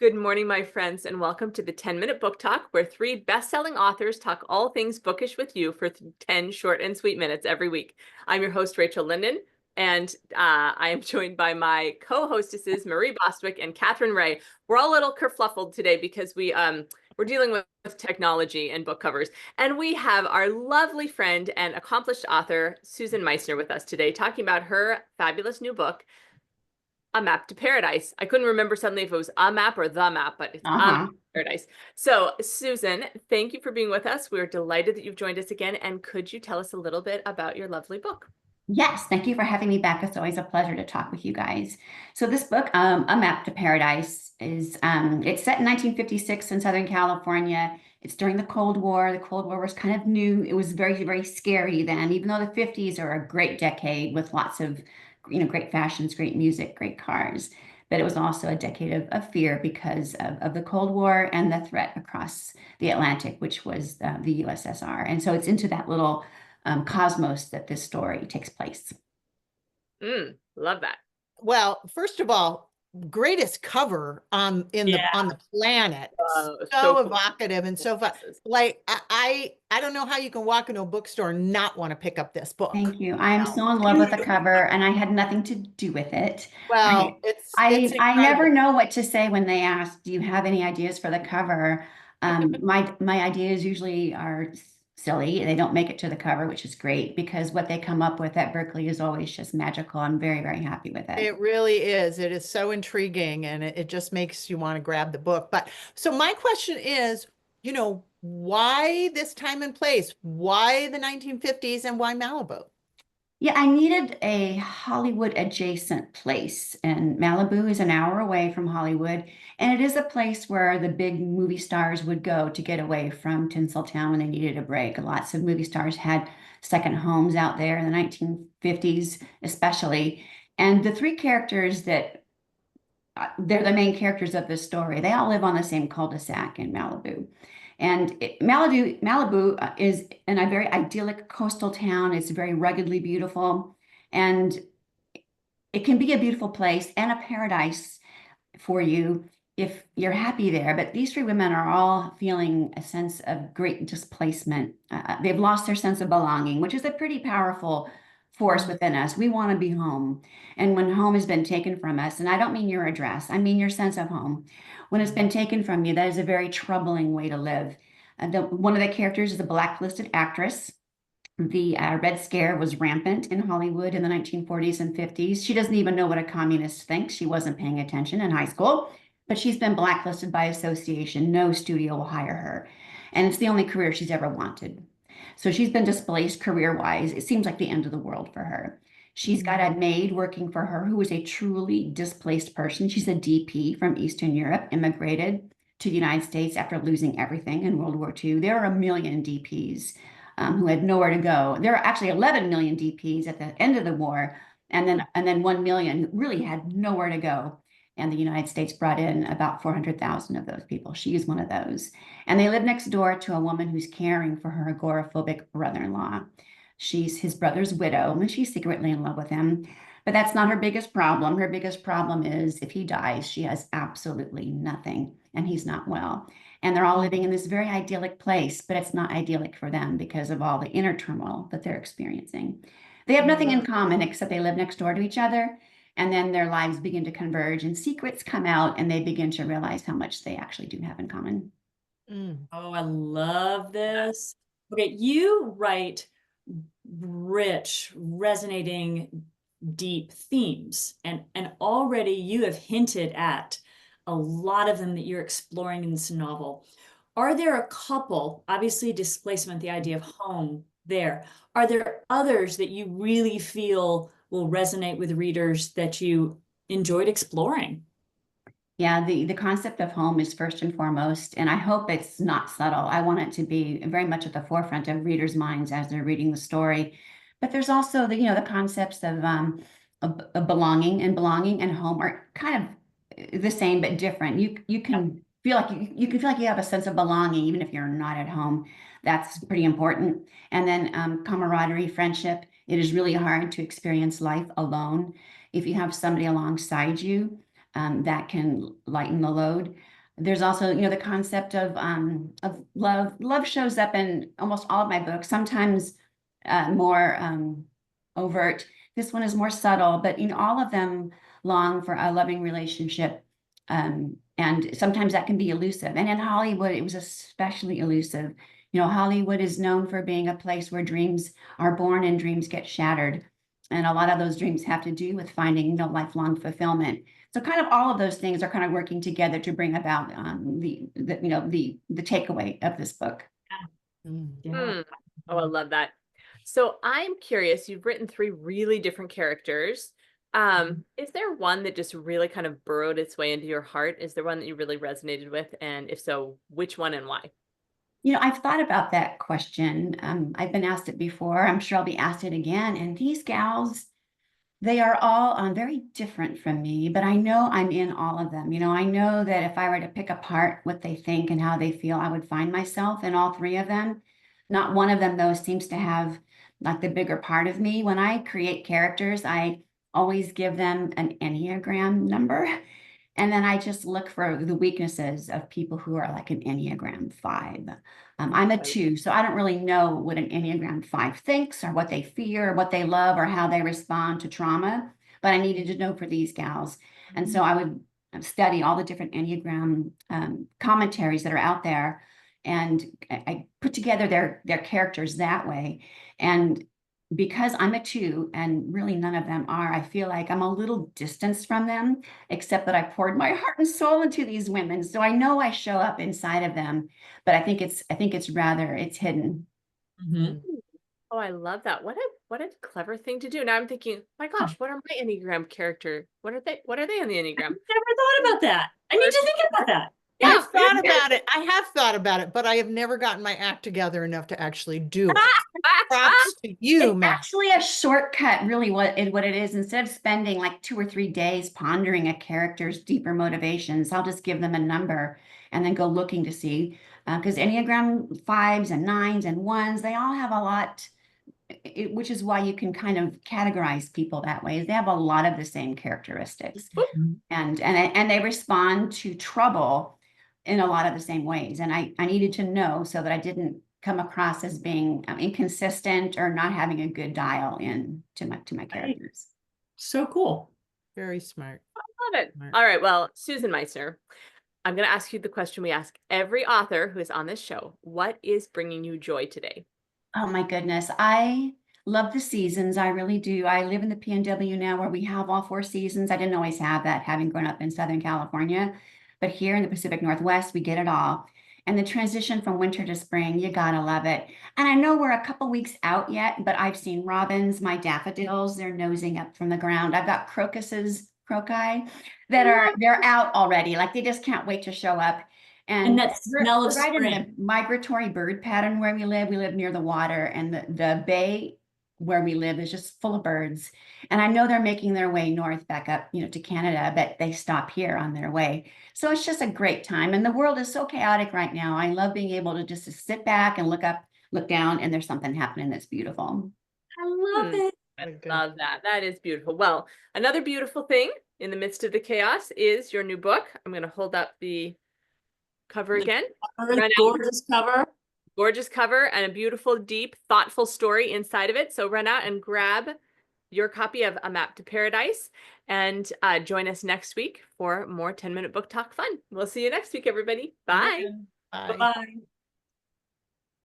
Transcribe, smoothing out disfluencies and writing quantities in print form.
Good morning, my friends, and welcome to the 10-Minute Book Talk, where three best-selling authors talk all things bookish with you for 10 short and sweet minutes every week. I'm your host, Rachel Linden, and I am joined by my co-hostesses, Marie Bostwick and Katherine Reay. We're all a little kerfluffled today because we're dealing with technology and book covers. And we have our lovely friend and accomplished author, Susan Meissner, with us today, talking about her fabulous new book, A Map to Paradise. I couldn't remember suddenly if it was a map or the map, but it's A Map to Paradise. So, Susan, thank you for being with us. We're delighted that you've joined us again. And could you tell us a little bit about your lovely book? Yes, thank you for having me back. It's always a pleasure to talk with you guys. So this book, A Map to Paradise, is it's set in 1956 in Southern California. It's during the Cold War. The Cold War was kind of new. It was very, very scary then, even though the 50s are a great decade with lots of, great fashions, great music, great cars. But it was also a decade of fear because of the Cold War and the threat across the Atlantic, which was the USSR. And so it's into that little cosmos that this story takes place. Love that. Well, first of all, greatest cover on the planet. So cool. Evocative and so fun. Like I don't know how you can walk into a bookstore and not want to pick up this book. Thank you. I am so in love with the cover, and I had nothing to do with it. Well, I never know what to say when they ask, "Do you have any ideas for the cover?" My ideas usually are silly. They don't make it to the cover, which is great because what they come up with at Berkeley is always just magical. I'm very, very happy with it. It really is. It is so intriguing, and it just makes you want to grab the book. But so my question is, why this time and place? Why the 1950s and why Malibu? Yeah, I needed a Hollywood adjacent place, and Malibu is an hour away from Hollywood, and it is a place where the big movie stars would go to get away from Tinseltown when they needed a break. Lots of movie stars had second homes out there in the 1950s, especially. And the three characters that they're the main characters of this story, they all live on the same cul-de-sac in Malibu. And Malibu is in a very idyllic coastal town. It's very ruggedly beautiful. And it can be a beautiful place and a paradise for you if you're happy there. But these three women are all feeling a sense of great displacement. They've lost their sense of belonging, which is a pretty powerful force within us. We want to be home. And when home has been taken from us, and I don't mean your address, I mean your sense of home. When it's been taken from you, that is a very troubling way to live. One of the characters is a blacklisted actress. The Red Scare was rampant in Hollywood in the 1940s and 50s. She doesn't even know what a communist thinks. She wasn't paying attention in high school, but she's been blacklisted by association. No studio will hire her. And it's the only career she's ever wanted. So she's been displaced career-wise. It seems like the end of the world for her. She's got a maid working for her who is a truly displaced person. She's a DP from Eastern Europe, immigrated to the United States after losing everything in World War II. There are 1 million DPs who had nowhere to go. There are actually 11 million DPs at the end of the war, and then 1 million who really had nowhere to go. And the United States brought in about 400,000 of those people. She is one of those. And they live next door to a woman who's caring for her agoraphobic brother-in-law. She's his brother's widow, and she's secretly in love with him. But that's not her biggest problem. Her biggest problem is if he dies, she has absolutely nothing, and he's not well. And they're all living in this very idyllic place, but it's not idyllic for them because of all the inner turmoil that they're experiencing. They have nothing in common except they live next door to each other, and then their lives begin to converge, and secrets come out, and they begin to realize how much they actually do have in common. Oh, I love this. Okay, you write rich, resonating, deep themes, and already you have hinted at a lot of them that you're exploring in this novel. Are there a couple, obviously displacement, the idea of home there, are there others that you really feel will resonate with readers that you enjoyed exploring? Yeah, the concept of home is first and foremost, and I hope it's not subtle. I want it to be very much at the forefront of readers' minds as they're reading the story. But there's also the concepts of belonging and home are kind of the same but different. You can feel like you can feel like you have a sense of belonging even if you're not at home. That's pretty important. And then camaraderie, friendship. It is really hard to experience life alone. If you have somebody alongside you, that can lighten the load. There's also, the concept of love. Love shows up in almost all of my books, sometimes more overt. This one is more subtle, but all of them long for a loving relationship. And sometimes that can be elusive. And in Hollywood, it was especially elusive. Hollywood is known for being a place where dreams are born and dreams get shattered. And a lot of those dreams have to do with finding, lifelong fulfillment. So kind of all of those things are kind of working together to bring about the takeaway of this book. Yeah. Oh, I love that. So I'm curious, you've written 3 really different characters. Is there one that just really kind of burrowed its way into your heart? Is there one that you really resonated with? And if so, which one and why? I've thought about that question. I've been asked it before. I'm sure I'll be asked it again. And these gals, they are all very different from me, but I know I'm in all of them. I know that if I were to pick apart what they think and how they feel, I would find myself in all 3 of them. Not one of them, though, seems to have like the bigger part of me. When I create characters, I always give them an Enneagram number. And then I just look for the weaknesses of people who are like an Enneagram 5. I'm a 2, so I don't really know what an Enneagram 5 thinks or what they fear, or what they love, or how they respond to trauma. But I needed to know for these gals. And so I would study all the different Enneagram commentaries that are out there. And I put together their characters that way. And because I'm a 2 and really none of them are, I feel like I'm a little distanced from them, except that I poured my heart and soul into these women. So I know I show up inside of them, but I think it's hidden. Oh, I love that. What a clever thing to do. Now I'm thinking, my gosh, what are my Enneagram character? What are they on the Enneagram? Never thought about that. I need to think about that. Yeah, I've thought about it. I have thought about it, but I have never gotten my act together enough to actually do it. Props to you, It's Matt. actually a shortcut, really, what it is. Instead of spending like 2 or 3 days pondering a character's deeper motivations, I'll just give them a number and then go looking to see. Because Enneagram 5s and 9s and 1s, they all have a lot, which is why you can kind of categorize people that way. They have a lot of the same characteristics, and they respond to trouble in a lot of the same ways. And I needed to know so that I didn't come across as being inconsistent or not having a good dial in to my characters. So cool. Very smart. I love it. Right. All right. Well, Susan Meissner, I'm going to ask you the question we ask every author who is on this show. What is bringing you joy today? Oh my goodness. I love the seasons. I really do. I live in the PNW now where we have all 4 seasons. I didn't always have that, having grown up in Southern California, but here in the Pacific Northwest, we get it all. And the transition from winter to spring, you gotta love it. And I know we're a couple weeks out yet, but I've seen robins, my daffodils, they're nosing up from the ground. I've got croci that they're out already. Like they just can't wait to show up. And that smell of we're right in spring. the migratory bird pattern where we live. We live near the water, and the bay where we live is just full of birds. And I know they're making their way north back up, to Canada, but they stop here on their way. So it's just a great time. And the world is so chaotic right now. I love being able to just sit back and look up, look down, and there's something happening that's beautiful. I love it. I love that. That is beautiful. Well, another beautiful thing in the midst of the chaos is your new book. I'm going to hold up the cover again. Gorgeous cover. Gorgeous cover and a beautiful, deep, thoughtful story inside of it. So run out and grab your copy of A Map to Paradise and join us next week for more 10-minute book talk fun. We'll see you next week, everybody. Bye. Bye. Bye-bye.